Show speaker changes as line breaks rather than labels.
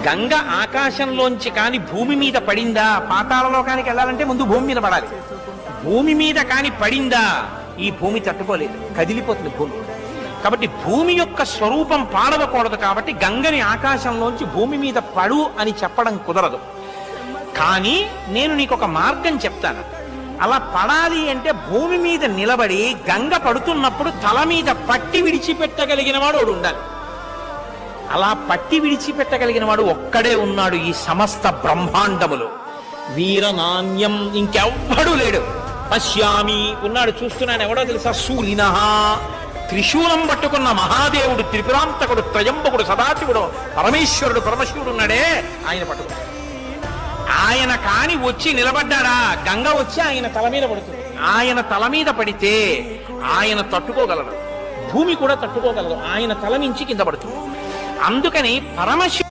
గంగ ఆకాశంలోంచి కాని భూమి మీద పడిందా, పాతాళ లోకానికి వెళ్ళాలంటే ముందు భూమి మీద పడాలి. భూమి మీద కాని పడిందా, ఈ భూమి తట్టుకోలేదు, కదిలిపోతుంది భూమి. కాబట్టి భూమి యొక్క స్వరూపం పాడవకూడదు. కాబట్టి గంగని ఆకాశంలోంచి భూమి మీద పడు అని చెప్పడం కుదరదు. కానీ నేను నీకు ఒక మార్గం చెప్తాను. అలా పడాలి అంటే భూమి మీద నిలబడి గంగ పడుతున్నప్పుడు తల మీద పట్టి విడిచిపెట్టగలిగిన వాడు ఒకడు ఉండాలి. అలా పట్టి విడిచిపెట్టగలిగిన వాడు ఒక్కడే ఉన్నాడు ఈ సమస్త బ్రహ్మాండములు. వీరనాణ్యం ఇంకెవ్వడూ లేడు. పశ్యామి ఉన్నాడు, చూస్తున్నాను. ఎవడో తెలుసా? శూలినః, త్రిశూలం పట్టుకున్న మహాదేవుడు, త్రిపురాంతకుడు, త్రయంబకుడు, సదాశివుడు, పరమేశ్వరుడు, పరమశివుడు ఉన్నాడే, ఆయన పట్టుకున్నాడు. ఆయన కాని వచ్చి నిలబడ్డాడా, గంగ వచ్చి ఆయన తల మీద పడుతుంది. ఆయన తల మీద పడితే ఆయన తట్టుకోగలడు, భూమి కూడా తట్టుకోగలదు. ఆయన తల నుంచి కింద పడుతుంది. అందుకని పరమశివుడు